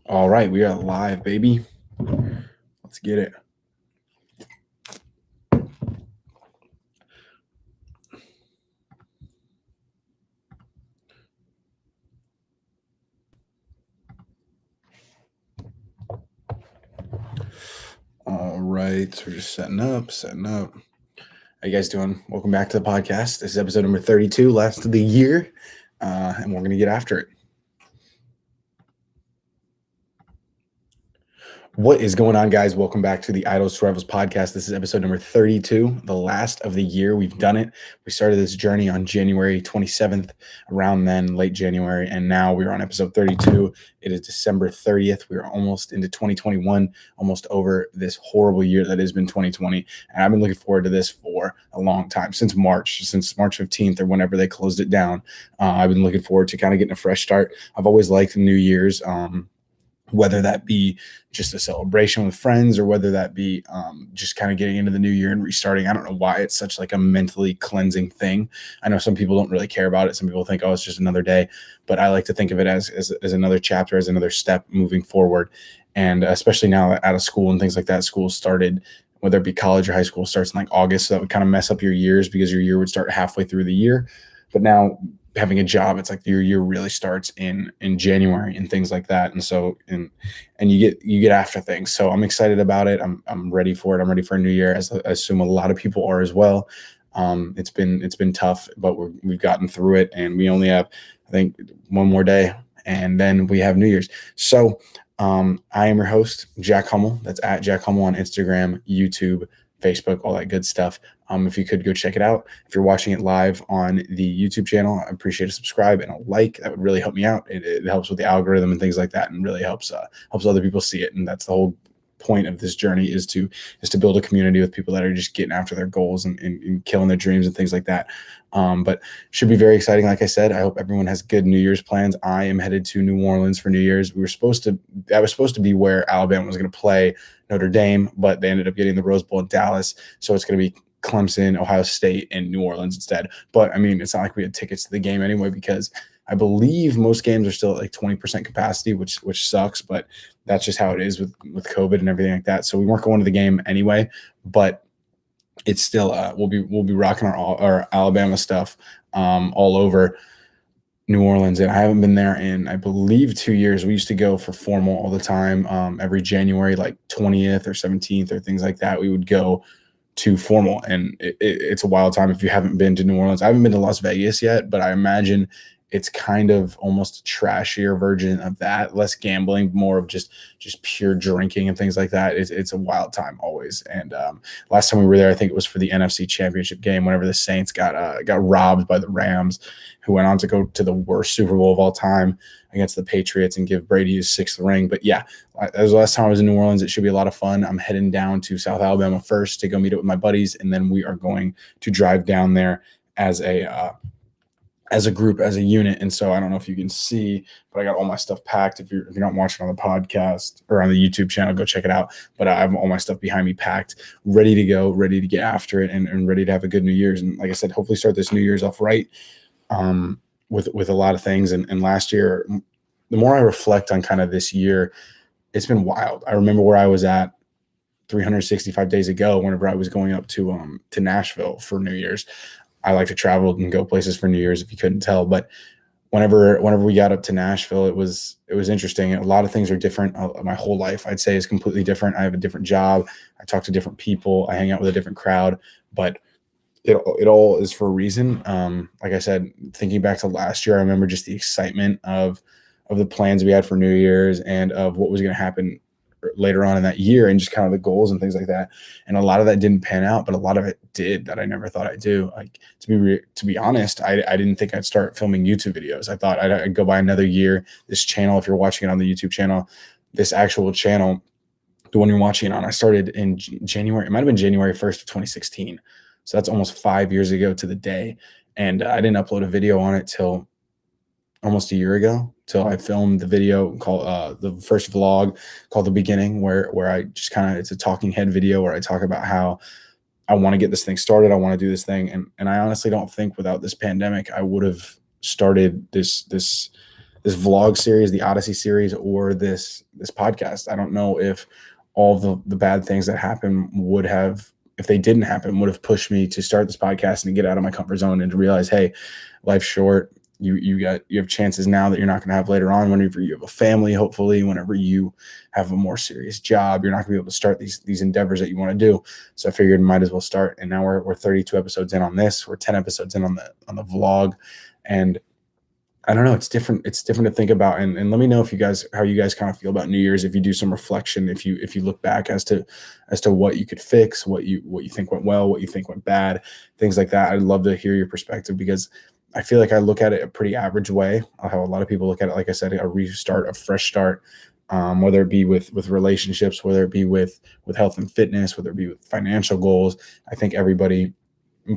All right, we are live, baby. Let's get it. All right, so we're just setting up. How you guys doing? Welcome back to the podcast. This is episode number 32, last of the year, and we're gonna get after it. What is going on, guys? Welcome back to the Idols to Rivals podcast. This is episode number 32, the last of the year. We've done it. We started this journey on January 27th, around then, late January, and now we're on episode 32. It is December 30th. We're almost into 2021, almost over this horrible year that has been 2020. And I've been looking forward to this for a long time, since March 15th or whenever they closed it down. I've been looking forward to kind of getting a fresh start. I've always liked New Year's. Whether that be just a celebration with friends or whether that be just kind of getting into the new year and restarting. I don't know why it's such like a mentally cleansing thing. I know some people don't really care about it. Some people think, oh, it's just another day, but I like to think of it as another chapter, as another step moving forward. And especially now out of school and things like that, school started, whether it be college or high school, starts in like August. So that would kind of mess up your years because your year would start halfway through the year. But now having a job, it's like your year really starts in January and things like that. And so and you get after things. So I'm excited about it. I'm ready for it. I'm ready for a new year, as I assume a lot of people are as well. It's been tough, but we've gotten through it, and we only have, I think, one more day, and then we have New Year's. So I am your host, Jack Hummell. That's at Jack Hummell on Instagram, YouTube, Facebook, all that good stuff. If you could go check it out. If you're watching it live on the YouTube channel, I appreciate a subscribe and a like. That would really help me out. It helps with the algorithm and things like that, and really helps other people see it. And that's the whole point of this journey, is to build a community with people that are just getting after their goals and killing their dreams and things like that. But should be very exciting. Like I said, I hope everyone has good New Year's plans. I am headed to New Orleans for New Year's. That was supposed to be where Alabama was going to play Notre Dame, but they ended up getting the Rose Bowl in Dallas. So it's going to be Clemson, Ohio State, and New Orleans instead. But I mean, it's not like we had tickets to the game anyway, because I believe most games are still at like 20% capacity, which sucks, but that's just how it is with COVID and everything like that. So we weren't going to the game anyway, but it's still we'll be rocking our Alabama stuff all over New Orleans. And I haven't been there in, I believe, 2 years. We used to go for formal all the time. Every January, like 20th or 17th or things like that, we would go to formal, and it's a wild time. If you haven't been to New Orleans, I haven't been to Las Vegas yet, but I imagine it's kind of almost a trashier version of that, less gambling, more of just pure drinking and things like that. It's a wild time always. And last time we were there, I think it was for the NFC Championship game, whenever the Saints got robbed by the Rams, who went on to go to the worst Super Bowl of all time against the Patriots and give Brady his 6th ring. But yeah, that was the last time I was in New Orleans. It should be a lot of fun. I'm heading down to South Alabama first to go meet up with my buddies, and then we are going to drive down there as a group, as a unit. And so I don't know if you can see, but I got all my stuff packed. If you're not watching on the podcast or on the YouTube channel, go check it out. But I have all my stuff behind me packed, ready to go, ready to get after it, and ready to have a good New Year's. And like I said, hopefully start this New Year's off right, with a lot of things. And last year, the more I reflect on kind of this year, it's been wild. I remember where I was at 365 days ago, whenever I was going up to Nashville for New Year's. I like to travel and go places for New Year's, if you couldn't tell. But whenever we got up to Nashville, it was interesting. A lot of things are different. My whole life, I'd say, is completely different. I have a different job. I talk to different people. I hang out with a different crowd. But it all is for a reason. Like I said, thinking back to last year, I remember just the excitement of the plans we had for New Year's and of what was going to happen later on in that year, and just kind of the goals and things like that. And a lot of that didn't pan out, but a lot of it did, that I never thought I'd do. Like, to be honest, I didn't think I'd start filming YouTube videos. I thought I'd go by another year. This channel, if you're watching it on the YouTube channel, this actual channel, the one you're watching it on, I started in January. It might have been January 1st of 2016. So that's almost 5 years ago to the day. And I didn't upload a video on it till almost a year ago, till I filmed the video called the first vlog called The Beginning, where I just kind of, it's a talking head video where I talk about how I want to get this thing started. I want to do this thing. And I honestly don't think without this pandemic, I would have started this this vlog series, the Odyssey series, or this podcast. I don't know if all the bad things that happen would have, if they didn't happen, would have pushed me to start this podcast and to get out of my comfort zone and to realize, hey, life's short. You have chances now that you're not going to have later on. Whenever you have a family, hopefully, whenever you have a more serious job, you're not going to be able to start these endeavors that you want to do. So I figured might as well start. And now we're 32 episodes in on this. We're 10 episodes in on the vlog, and I don't know. It's different. It's different to think about. And let me know how you guys kind of feel about New Year's. If you do some reflection, if you look back as to what you could fix, what you think went well, what you think went bad, things like that. I'd love to hear your perspective, because I feel like I look at it a pretty average way. How a lot of people look at it, like I said, a restart, a fresh start, whether it be with relationships, whether it be with health and fitness, whether it be with financial goals. I think everybody,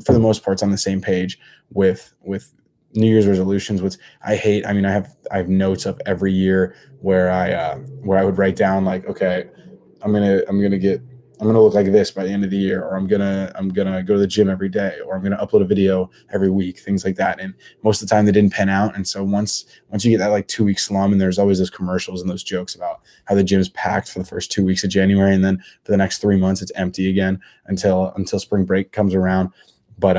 for the most part, is on the same page with New Year's resolutions, which I hate. I mean, I have notes of every year where I would write down, like, okay, I'm gonna look like this by the end of the year, or I'm gonna go to the gym every day, or I'm gonna upload a video every week, things like that. And most of the time they didn't pan out. And so once you get that like 2 week slum, and there's always those commercials and those jokes about how the gym's packed for the first 2 weeks of January, and then for the next 3 months it's empty again until spring break comes around. But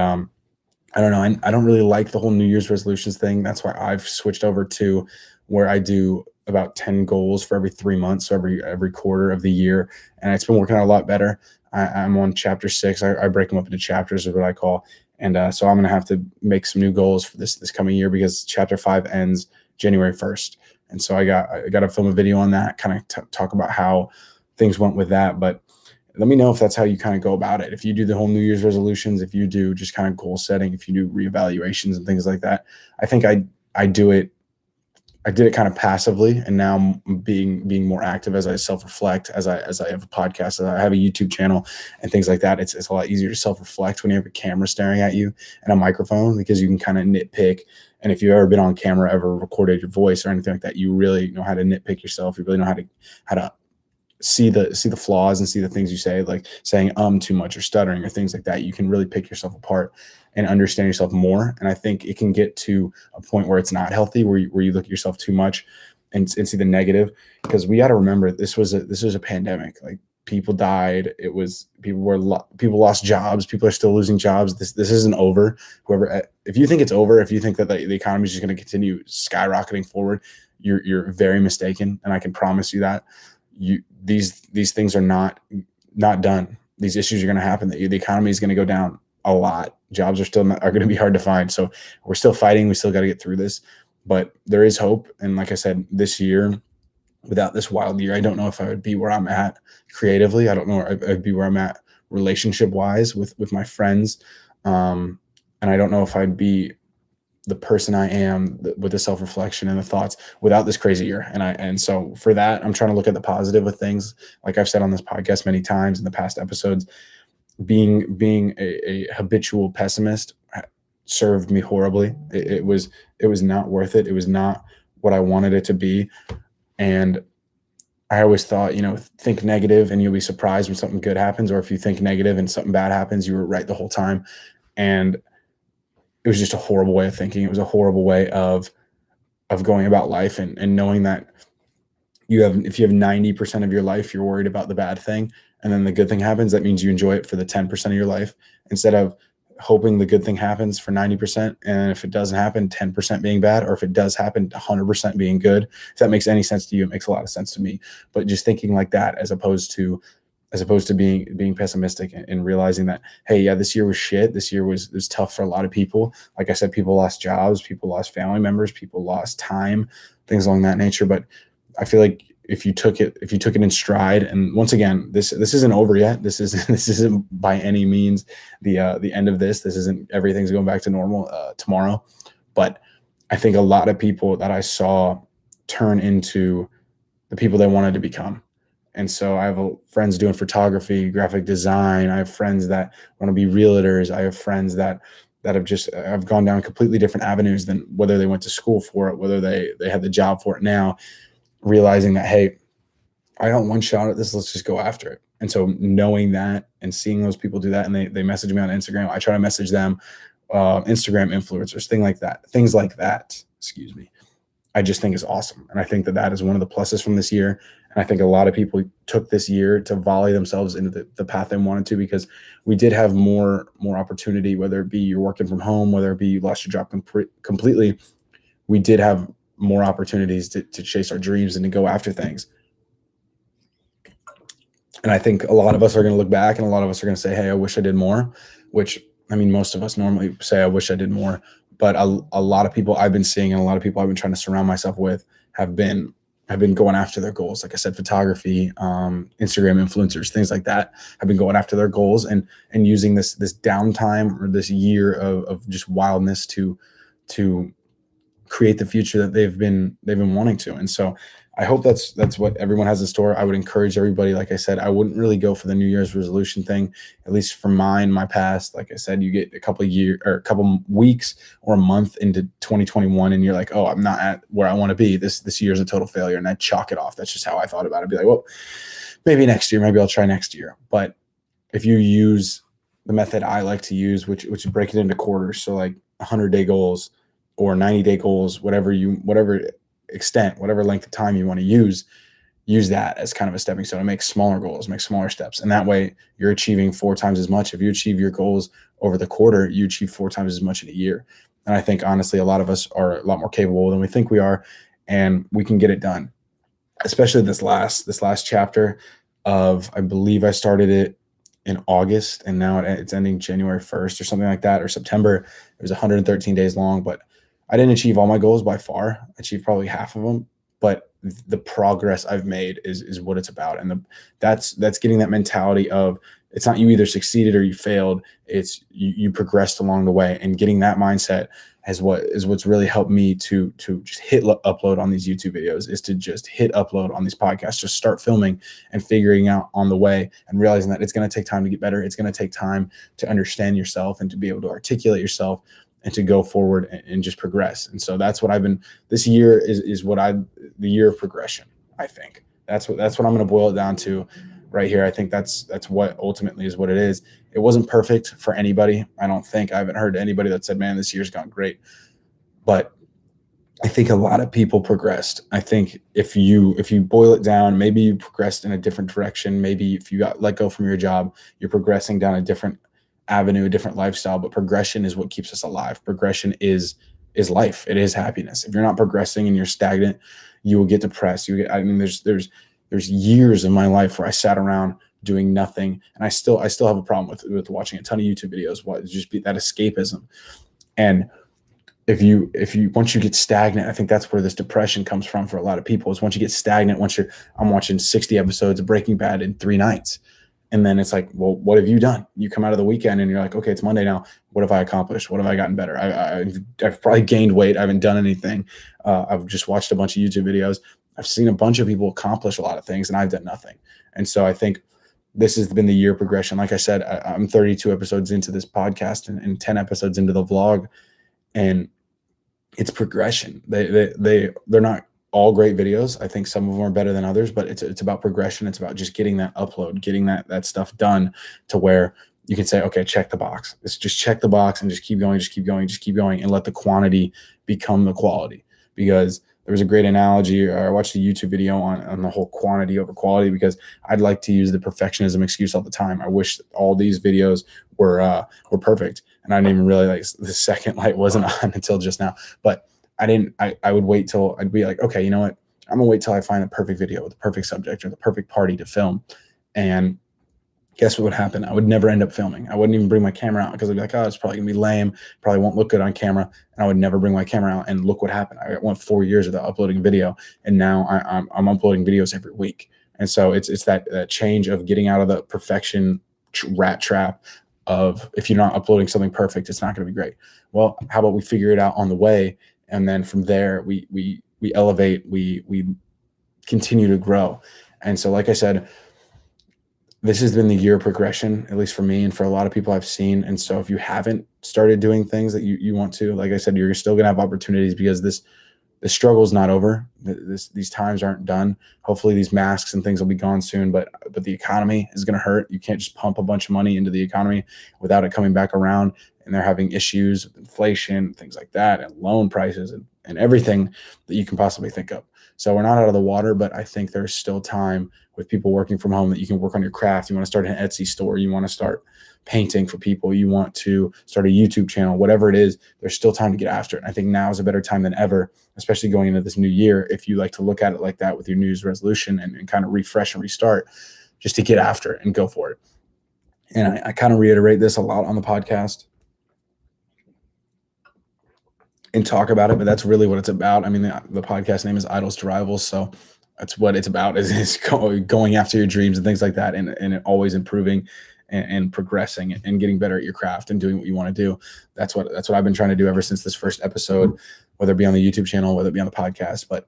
I don't know. I don't really like the whole New Year's resolutions thing. That's why I've switched over to where I do about 10 goals for every 3 months, so every quarter of the year, and it's been working out a lot better. I'm on chapter 6. I break them up into chapters, is what I call, and so I'm gonna have to make some new goals for this coming year, because chapter 5 ends January 1st, and so I got to film a video on that, kind of talk about how things went with that. But let me know if that's how you kind of go about it. If you do the whole New Year's resolutions, if you do just kind of goal setting, if you do reevaluations and things like that. I think I do it. I did it kind of passively, and now I'm being more active as I self-reflect, as I have a podcast, as I have a YouTube channel and things like that. It's a lot easier to self-reflect when you have a camera staring at you and a microphone, because you can kind of nitpick. And if you've ever been on camera, ever recorded your voice or anything like that, you really know how to nitpick yourself. You really know how to see the flaws and see the things you say, like saying too much or stuttering or things like that. You can really pick yourself apart and understand yourself more. And I think it can get to a point where it's not healthy, where you look at yourself too much and see the negative. Because we got to remember, this was a pandemic. Like, people died. People lost jobs. People are still losing jobs. This isn't over. If you think it's over, if you think that the economy is just going to continue skyrocketing forward, you're very mistaken. And I can promise you that. These things are not done. These issues are going to happen. The economy is going to go down a lot. Jobs are going to be hard to find. So we're still fighting. We still got to get through this, but there is hope. And like I said, this year, without this wild year, I don't know if I would be where I'm at creatively. I don't know if I'd be where I'm at relationship wise with my friends. And I don't know if I'd be the person I am with the self-reflection and the thoughts without this crazy year. And so for that, I'm trying to look at the positive of things. Like I've said on this podcast many times in the past episodes, being a habitual pessimist served me horribly. It was not worth it. It was not what I wanted it to be. And I always thought, think negative and you'll be surprised when something good happens. Or if you think negative and something bad happens, you were right the whole time. And it was just a horrible way of thinking. It was a horrible way of going about life, and knowing that if you have 90% of your life, you're worried about the bad thing, and then the good thing happens, that means you enjoy it for the 10% of your life, instead of hoping the good thing happens for 90%. And if it doesn't happen, 10% being bad, or if it does happen, 100% being good. If that makes any sense to you, it makes a lot of sense to me. But just thinking like that, as opposed to being pessimistic and realizing that, hey, yeah, this year was shit. This year was tough for a lot of people. Like I said, people lost jobs, people lost family members, people lost time, things along that nature. But I feel like if you took it in stride, and once again, this isn't over yet. This isn't by any means the end of this. This isn't everything's going back to normal tomorrow. But I think a lot of people that I saw turn into the people they wanted to become. And so I have friends doing photography, graphic design. I have friends that want to be realtors. I have friends that have gone down completely different avenues than whether they went to school for it, whether they had the job for it now, realizing that, hey, I got one shot at this. Let's just go after it. And so knowing that and seeing those people do that, and they message me on Instagram, I try to message them, Instagram influencers, things like that. Excuse me. I just think is awesome. And I think that that is one of the pluses from this year. And I think a lot of people took this year to volley themselves into the path they wanted to, because we did have more opportunity, whether it be you're working from home, whether it be you lost your job completely. We did have more opportunities to chase our dreams and to go after things. And I think a lot of us are going to look back and a lot of us are going to say, hey, I wish I did more, which, I mean, most of us normally say, I wish I did more. But a lot of people I've been seeing and a lot of people I've been trying to surround myself with have been going after their goals. Like I said, photography, Instagram influencers, things like that have been going after their goals and using this downtime or this year of just wildness to create the future that they've been wanting to. And so I hope that's what everyone has in store. I would encourage everybody, like I said, I wouldn't really go for the New Year's resolution thing, at least for my past. Like I said, you get a couple weeks or a month into 2021 and you're like, oh, I'm not at where I want to be. This year's a total failure. And I chalk it off. That's just how I thought about it. I'd be like, well, maybe next year, maybe I'll try next year. But if you use the method I like to use, which is break it into quarters. So like 100-day goals or 90-day goals, whatever extent, whatever length of time you want to use that as kind of a stepping stone to make smaller goals, make smaller steps. And that way you're achieving 4 times as much. If you achieve your goals over the quarter, you achieve 4 times as much in a year. And I think honestly, a lot of us are a lot more capable than we think we are, and we can get it done. Especially this last chapter of, I believe I started it in August and now it's ending January 1st or something like that, or September. It was 113 days long, but I didn't achieve all my goals by far. I achieved probably half of them, but the progress I've made is what it's about. And that's getting that mentality of, it's not you either succeeded or you failed. It's you progressed along the way, and getting that mindset is what's really helped me to just hit upload on these YouTube videos, is to just hit upload on these podcasts, just start filming and figuring out on the way and realizing that it's going to take time to get better. It's going to take time to understand yourself and to be able to articulate yourself and to go forward and just progress. And so that's what I've been, this year is the year of progression. I think that's what I'm going to boil it down to right here. I think that's what ultimately is what it is. It wasn't perfect for anybody. I don't think. I haven't heard anybody that said, man, this year's gone great. But I think a lot of people progressed. I think if you boil it down, maybe you progressed in a different direction. Maybe if you got let go from your job, you're progressing down a different avenue, a different lifestyle. But progression is what keeps us alive. Progression is life. It is happiness. If you're not progressing and you're stagnant, you will get depressed. There's years in my life where I sat around doing nothing, and I still have a problem with watching a ton of YouTube videos. Just be that escapism. And if you once you get stagnant, I think that's where this depression comes from for a lot of people. Is once you get stagnant, I'm watching 60 episodes of Breaking Bad in 3 nights. And then it's like, well, what have you done? You come out of the weekend and you're like, okay, it's Monday now. What have I accomplished? What have I gotten better? I've probably gained weight. I haven't done anything. I've just watched a bunch of YouTube videos. I've seen a bunch of people accomplish a lot of things, and I've done nothing. And so I think this has been the year progression. Like I said, I'm 32 episodes into this podcast and 10 episodes into the vlog, and it's progression. They're not all great videos. I think some of them are better than others, but it's about progression. It's about just getting that upload, getting that stuff done to where you can say, okay, check the box. It's just check the box and just keep going, and let the quantity become the quality. Because there was a great analogy, or I watched a YouTube video on the whole quantity over quality, because I'd like to use the perfectionism excuse all the time. I wish that all these videos were perfect, and I didn't even realize the second light wasn't on until just now. But I would wait till I'd be like, okay, you know what? I'm gonna wait till I find the perfect video with the perfect subject or the perfect party to film. And guess what would happen? I would never end up filming. I wouldn't even bring my camera out, because I'd be like, oh, it's probably gonna be lame. Probably won't look good on camera. And I would never bring my camera out. And look what happened. I went 4 years without uploading a video, and now I'm uploading videos every week. And so it's that change of getting out of the perfection rat trap of, if you're not uploading something perfect, it's not gonna be great. Well, how about we figure it out on the way? And then from there, we elevate, we continue to grow. And so, like I said, this has been the year of progression, at least for me and for a lot of people I've seen. And so if you haven't started doing things that you want to, like I said, you're still going to have opportunities, because the struggle is not over. These times aren't done. Hopefully these masks and things will be gone soon, but the economy is going to hurt. You can't just pump a bunch of money into the economy without it coming back around. and they're having issues with inflation, things like that, and loan prices and everything that you can possibly think of. So we're not out of the water, but I think there's still time with people working from home that you can work on your craft. You want to start an Etsy store, you want to start painting for people, you want to start a YouTube channel, whatever it is, there's still time to get after it. And I think now is a better time than ever, especially going into this new year. If you like to look at it like that with your New Year's resolution and kind of refresh and restart, just to get after it and go for it. And I kind of reiterate this a lot on the podcast and talk about it, but that's really what it's about. I mean, the podcast name is Idols to Rivals, so that's what it's about, is going after your dreams and things like that, and always improving and progressing and getting better at your craft and doing what you want to do. That's what I've been trying to do ever since this first episode, whether it be on the YouTube channel, whether it be on the podcast. But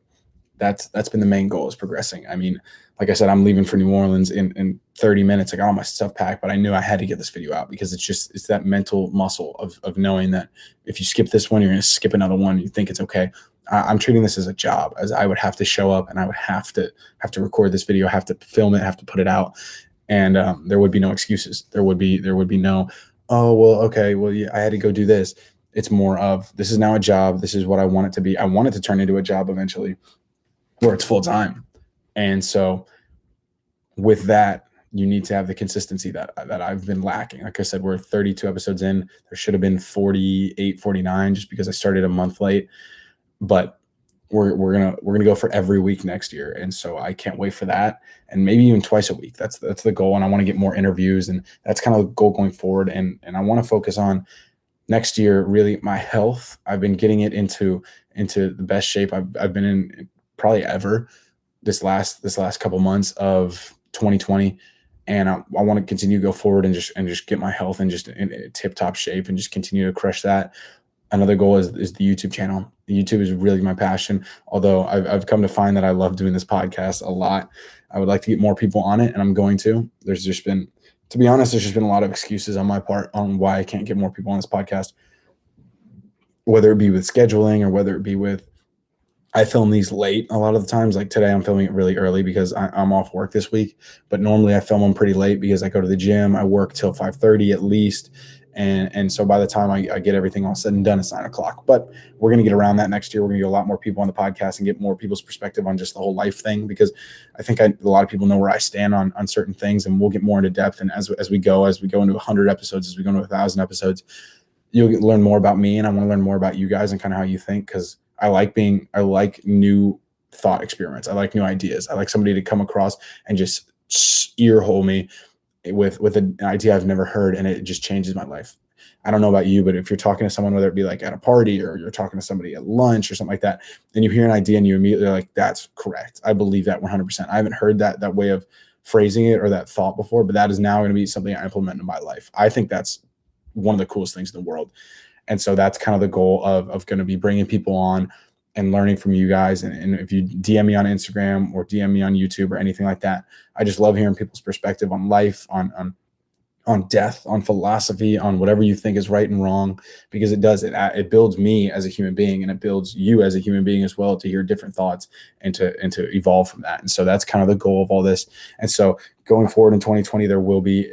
that's been the main goal, is progressing. I mean, like I said, I'm leaving for New Orleans in 30 minutes. I got all my stuff packed, but I knew I had to get this video out because it's that mental muscle of knowing that if you skip this one, you're going to skip another one. You think it's okay. I'm treating this as a job, as I would have to show up and I would have to record this video, have to film it, have to put it out. And there would be no excuses. There would be no, oh, well, okay, well, yeah, I had to go do this. It's more of, this is now a job. This is what I want it to be. I want it to turn into a job eventually where it's full time. And so with that, you need to have the consistency that I've been lacking. Like I said, we're 32 episodes in. There should have been 48, 49 just because I started a month late. But we're gonna go for every week next year, and so I can't wait for that. And maybe even twice a week. That's the goal, and I want to get more interviews, and that's kind of the goal going forward. And I want to focus on next year really my health. I've been getting it into the best shape I've been in probably ever this last couple months of 2020. And I want to continue to go forward and just get my health in tip top shape and just continue to crush that. Another goal is the YouTube channel. The YouTube is really my passion. Although I've come to find that I love doing this podcast a lot. I would like to get more people on it, and I'm going to. To be honest, there's just been a lot of excuses on my part on why I can't get more people on this podcast, whether it be with scheduling or whether it be with, I film these late a lot of the times. Like today, I'm filming it really early because I'm off work this week. But normally I film them pretty late because I go to the gym. I work till 5:30 at least. And so by the time I get everything all said and done, it's 9 o'clock. But we're going to get around that next year. We're going to get a lot more people on the podcast and get more people's perspective on just the whole life thing, because I think a lot of people know where I stand on certain things, and we'll get more into depth. And as we go into 100 episodes, as we go into 1,000 episodes, you'll learn more about me, and I want to learn more about you guys and kind of how you think, because I like new thought experiments. I like new ideas. I like somebody to come across and just ear hole me with an idea I've never heard, and it just changes my life. I don't know about you, but if you're talking to someone, whether it be like at a party or you're talking to somebody at lunch or something like that, and you hear an idea and you immediately are like, that's correct. I believe that 100%. I haven't heard that way of phrasing it or that thought before, but that is now going to be something I implement in my life. I think that's one of the coolest things in the world. And so that's kind of the goal of going to be bringing people on and learning from you guys. And if you DM me on Instagram or DM me on YouTube or anything like that, I just love hearing people's perspective on life, on death, on philosophy, on whatever you think is right and wrong, because it builds me as a human being, and it builds you as a human being as well, to hear different thoughts and to evolve from that. And so that's kind of the goal of all this. And so going forward in 2020, there will be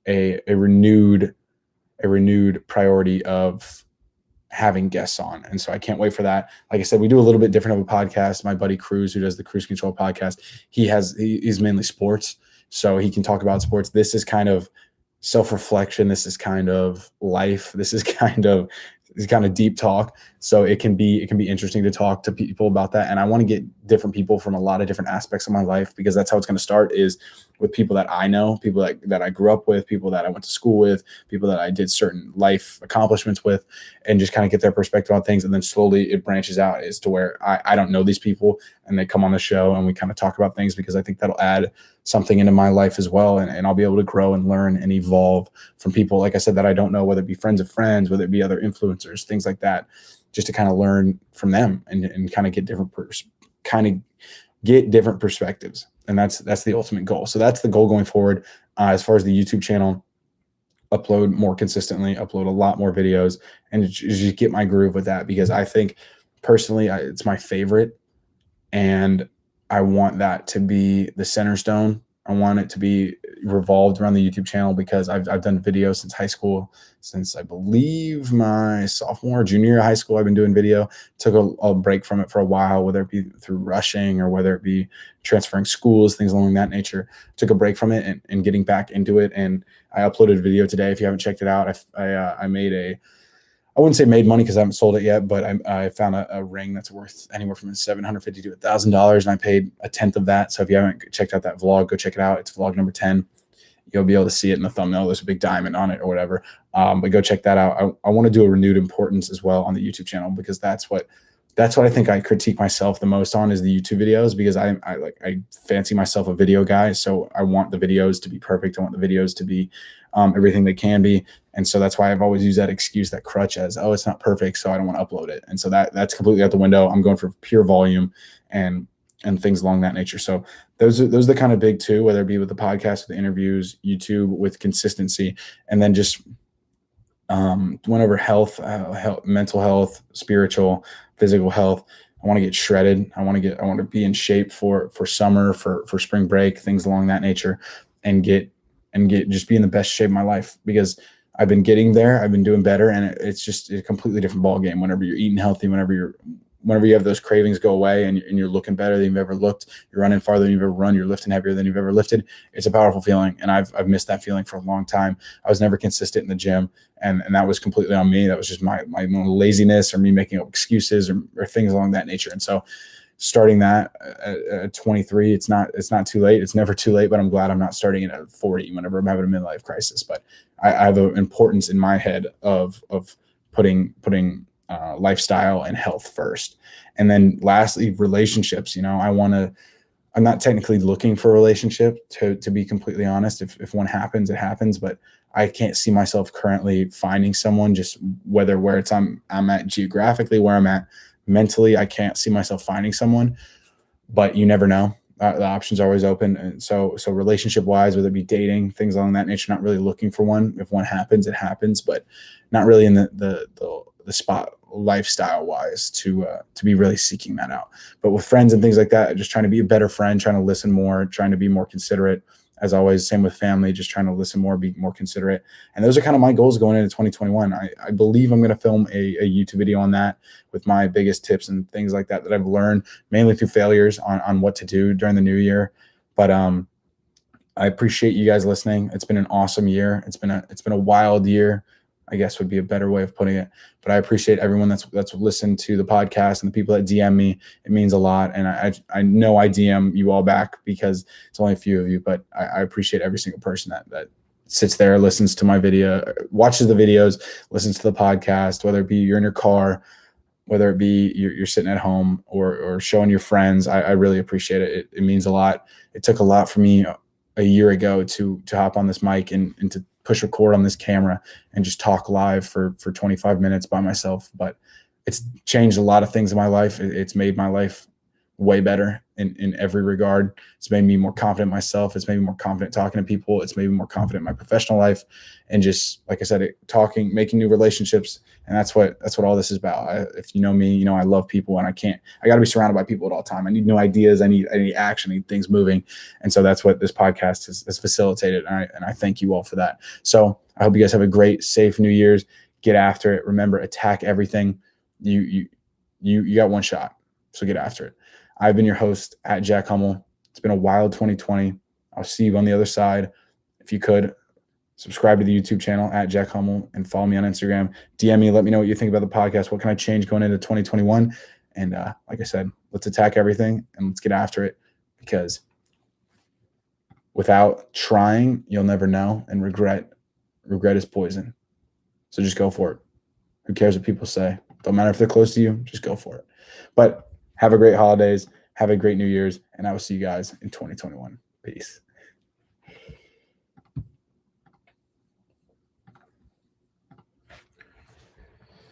a renewed priority of having guests on. And so I can't wait for that. Like I said, we do a little bit different of a podcast. My buddy Cruz, who does the Cruise Control podcast, he's mainly sports. So he can talk about sports. This is kind of self-reflection. This is kind of life. This is kind of deep talk. So it can be interesting to talk to people about that. And I want to get different people from a lot of different aspects of my life, because that's how it's going to start, is with people that I know, people that I grew up with, people that I went to school with, people that I did certain life accomplishments with, and just kind of get their perspective on things. And then slowly it branches out as to where I don't know these people, and they come on the show and we kind of talk about things, because I think that'll add something into my life as well. And I'll be able to grow and learn and evolve from people, like I said, that I don't know, whether it be friends of friends, whether it be other influencers, things like that, just to kind of learn from them and kind of get different perspectives. And that's the ultimate goal. So that's the goal going forward. As far as the YouTube channel, upload more consistently, upload a lot more videos, and just get my groove with that, because I think personally it's my favorite, and I want that to be the center stone. I want it to be, revolved around the YouTube channel because I've done videos since high school, since I believe my sophomore, junior year of high school. I've been doing video. Took a break from it for a while, whether it be through rushing or whether it be transferring schools, things along that nature. Took a break from it and getting back into it. And I uploaded a video today. If you haven't checked it out, I made I wouldn't say made money because I haven't sold it yet, but I found a ring that's worth anywhere from $750 to $1,000, and I paid a tenth of that. So if you haven't checked out that vlog, go check it out. It's vlog number 10. You'll be able to see it in the thumbnail. There's a big diamond on it or whatever. But go check that out. I want to do a renewed importance as well on the YouTube channel because that's what I think I critique myself the most on is the YouTube videos because I fancy myself a video guy. So I want the videos to be perfect. I want the videos to be everything they can be. And so that's why I've always used that excuse, that crutch as, oh, it's not perfect, so I don't want to upload it. And so that's completely out the window. I'm going for pure volume and things along that nature. So those are the kind of big two, whether it be with the podcast, with the interviews, YouTube, with consistency, and then just went over health, mental health, spiritual, physical health. I want to get shredded. I want to be in shape for summer, for spring break, things along that nature, and just be in the best shape of my life because I've been getting there. I've been doing better, and it's just a completely different ball game. Whenever you're eating healthy, whenever you have those cravings go away, and you're looking better than you've ever looked, you're running farther than you've ever run, you're lifting heavier than you've ever lifted. It's a powerful feeling, and I've missed that feeling for a long time. I was never consistent in the gym, and that was completely on me. That was just my laziness or me making up excuses or things along that nature. And so, starting that at 23, it's not too late. It's never too late, but I'm glad I'm not starting it at 40 whenever I'm having a midlife crisis. But I have an importance in my head of putting lifestyle and health first. And then lastly, relationships. I'm not technically looking for a relationship to be completely honest. If one happens, it happens, but I can't see myself currently finding someone, just where I'm at geographically, where I'm at mentally. I can't see myself finding someone, but you never know. The options are always open. And so relationship wise, whether it be dating, things along that nature, not really looking for one. If one happens, it happens, but not really in the spot lifestyle wise to be really seeking that out. But with friends and things like that, just trying to be a better friend, trying to listen more, trying to be more considerate. As always, same with family, just trying to listen more, be more considerate. And those are kind of my goals going into 2021. I believe I'm going to film a YouTube video on that with my biggest tips and things like that I've learned mainly through failures on what to do during the new year. But I appreciate you guys listening. It's been an awesome year. It's been a wild year, I guess would be a better way of putting it. But I appreciate everyone that's listened to the podcast and the people that DM me. It means a lot. And I know I DM you all back because it's only a few of you, but I appreciate every single person that sits there, listens to my video, watches the videos, listens to the podcast, whether it be you're in your car, whether it be you're sitting at home or showing your friends. I really appreciate it. It means a lot. It took a lot for me a year ago to hop on this mic and to push record on this camera and just talk live for 25 minutes by myself. But it's changed a lot of things in my life. It's made my life way better in every regard. It's made me more confident in myself. It's made me more confident talking to people. It's made me more confident in my professional life. And just, like I said, talking, making new relationships. And that's what all this is about. If you know me, I love people, and I got to be surrounded by people at all time. I need new ideas. I need action. I need things moving. And so that's what this podcast has facilitated. And I thank you all for that. So I hope you guys have a great, safe New Year's. Get after it. Remember, attack everything. You got one shot. So get after it. I've been your host at Jack Hummell. It's been a wild 2020. I'll see you on the other side. If you could, subscribe to the YouTube channel at Jack Hummell and follow me on Instagram. DM me, let me know what you think about the podcast. What can I change going into 2021? And like I said, let's attack everything and let's get after it, because without trying, you'll never know. And regret is poison. So just go for it. Who cares what people say? Don't matter if they're close to you, just go for it. But have a great holidays. Have a great New Year's. And I will see you guys in 2021. Peace.